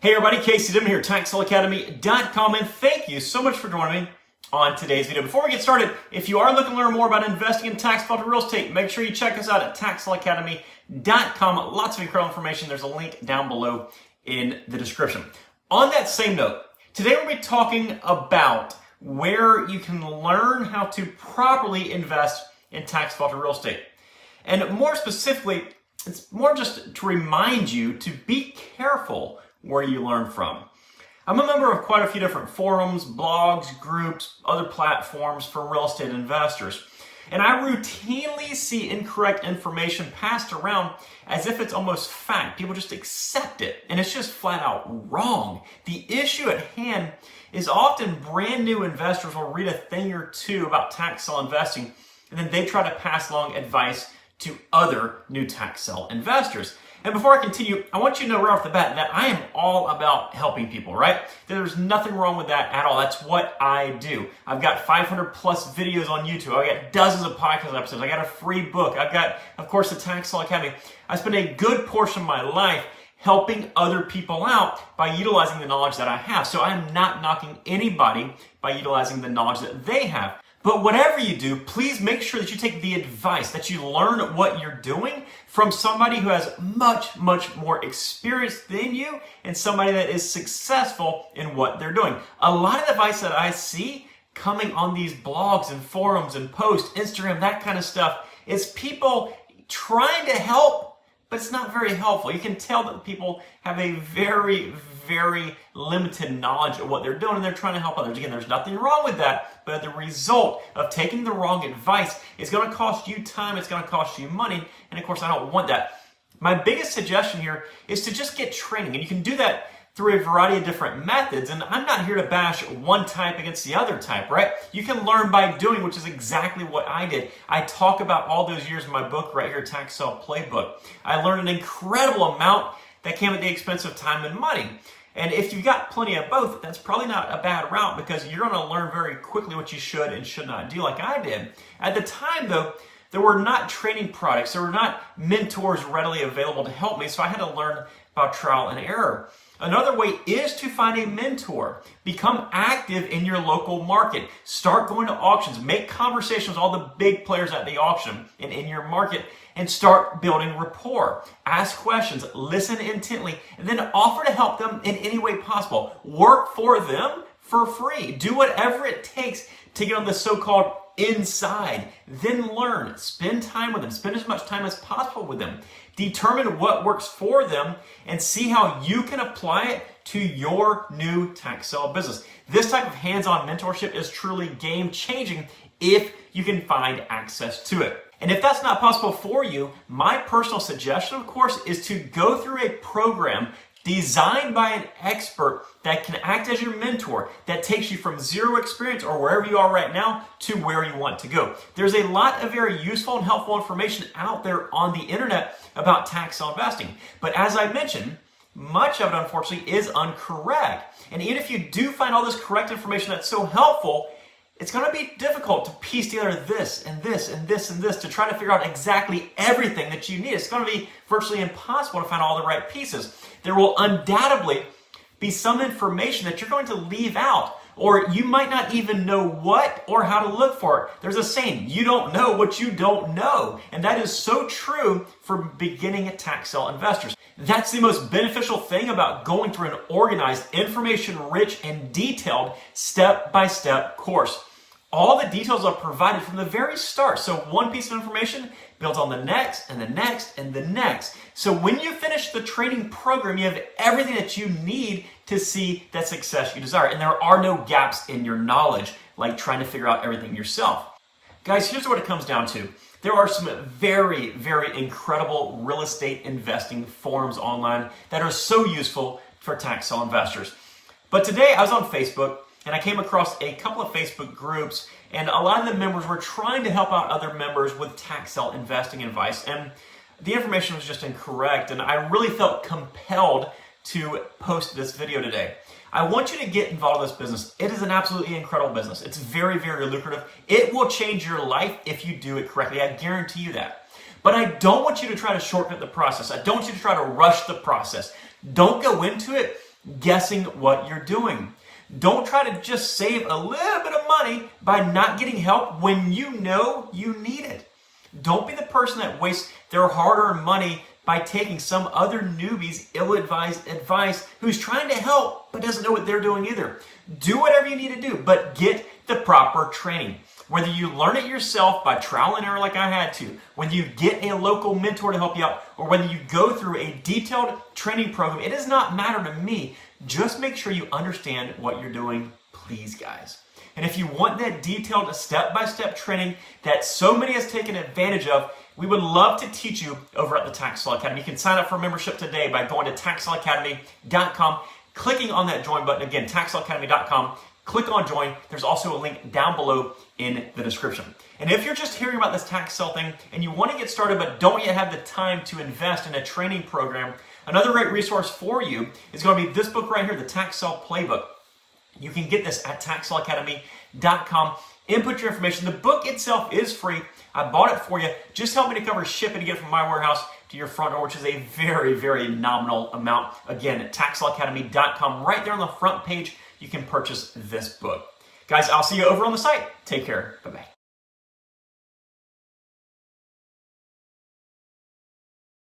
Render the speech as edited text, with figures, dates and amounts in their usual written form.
Hey everybody, Casey Dimon here, TaxSaleAcademy.com, and thank you so much for joining me on today's video. Before we get started, if you are looking to learn more about investing in tax-deferred real estate, make sure you check us out at TaxSaleAcademy.com. Lots of incredible information. There's a link down below in the description. On that same note, today we'll be talking about where you can learn how to properly invest in tax-deferred real estate. And more specifically, it's more just to remind you to be careful where you learn from. I'm a member of quite a few different forums, blogs, groups, other platforms for real estate investors. And I routinely see incorrect information passed around as if it's almost fact. People just accept it, and it's just flat out wrong. The issue at hand is often brand new investors will read a thing or two about tax sale investing, and then they try to pass along advice to other new tax sale investors. And before I continue, I want you to know right off the bat that I am all about helping people, right? There's nothing wrong with that at all. That's what I do. I've got 500 plus videos on YouTube. I've got dozens of podcast episodes. I got a free book. I've got, of course, the Tax Sale Academy. I spend a good portion of my life helping other people out by utilizing the knowledge that I have. So I'm not knocking anybody by utilizing the knowledge that they have. But whatever you do, please make sure that you take the advice, that you learn what you're doing from somebody who has much, much more experience than you and somebody that is successful in what they're doing. A lot of the advice that I see coming on these blogs and forums and posts, Instagram, that kind of stuff, is people trying to help, but it's not very helpful. You can tell that people have a very limited knowledge of what they're doing, and they're trying to help others. Again, there's nothing wrong with that, but the result of taking the wrong advice is going to cost you time, it's going to cost you money, and of course I don't want that. My biggest suggestion here is to just get training, and you can do that through a variety of different methods, and I'm not here to bash one type against the other type, right? You can learn by doing, which is exactly what I did. I talk about all those years in my book right here, Tax Sale Playbook. I learned an incredible amount that came at the expense of time and money. And if you've got plenty of both, that's probably not a bad route, because you're going to learn very quickly what you should and should not do, like I did. At the time, though, there were not training products. There were not mentors readily available to help me, so I had to learn about trial and error. Another way is to find a mentor. Become active in your local market. Start going to auctions. Make conversations with all the big players at the auction and in your market, and start building rapport. Ask questions, listen intently, and then offer to help them in any way possible. Work for them for free. Do whatever it takes to get on the so-called inside. Then learn. Spend time with them. Spend as much time as possible with them. Determine what works for them and see how you can apply it to your new tax sale business. This type of hands-on mentorship is truly game-changing if you can find access to it. And if that's not possible for you, my personal suggestion, of course, is to go through a program designed by an expert that can act as your mentor, that takes you from zero experience or wherever you are right now to where you want to go. There's a lot of very useful and helpful information out there on the internet about tax sale investing. But as I mentioned, much of it, unfortunately, is incorrect. And even if you do find all this correct information that's so helpful, it's going to be difficult to piece together this and this and this and this to try to figure out exactly everything that you need. It's going to be virtually impossible to find all the right pieces. There will undoubtedly be some information that you're going to leave out, or you might not even know what or how to look for it. There's a saying, you don't know what you don't know. And that is so true for beginning tax sale investors. That's the most beneficial thing about going through an organized, information-rich, and detailed step-by-step course. All the details are provided from the very start. So one piece of information builds on the next, and the next, and the next. So when you finish the training program, you have everything that you need to see that success you desire. And there are no gaps in your knowledge, like trying to figure out everything yourself. Guys, here's what it comes down to. There are some very incredible real estate investing forums online that are so useful for tax sale investors. But today I was on Facebook and I came across a couple of Facebook groups, and a lot of the members were trying to help out other members with tax sale investing advice, and the information was just incorrect, and I really felt compelled to post this video today. I want you to get involved in this business. It is an absolutely incredible business. It's very lucrative. It will change your life if you do it correctly. I guarantee you that. But I don't want you to try to shortcut the process. I don't want you to try to rush the process. Don't go into it guessing what you're doing. Don't try to just save a little bit of money by not getting help when you know you need it. Don't be the person that wastes their hard-earned money by taking some other newbie's ill-advised advice who's trying to help but doesn't know what they're doing either. Do whatever you need to do, but get the proper training. Whether you learn it yourself by trial and error like I had to, whether you get a local mentor to help you out, or whether you go through a detailed training program, it does not matter to me. Just make sure you understand what you're doing, please, guys. And if you want that detailed step-by-step training that so many has taken advantage of, we would love to teach you over at the Tax Law Academy. You can sign up for membership today by going to taxlawacademy.com, clicking on that join button. Again, taxlawacademy.com. Click on join. There's also a link down below in the description. And if you're just hearing about this tax sale thing and you want to get started but don't yet have the time to invest in a training program, another great resource for you is going to be this book right here, the Tax Sale Playbook. You can get this at taxlawacademy.com. Input your information. The book itself is free. I bought it for you. Just help me to cover shipping to get it from my warehouse to your front door, which is a very, very nominal amount. Again, at taxlawacademy.com. Right there on the front page, you can purchase this book. Guys, I'll see you over on the site. Take care. Bye-bye.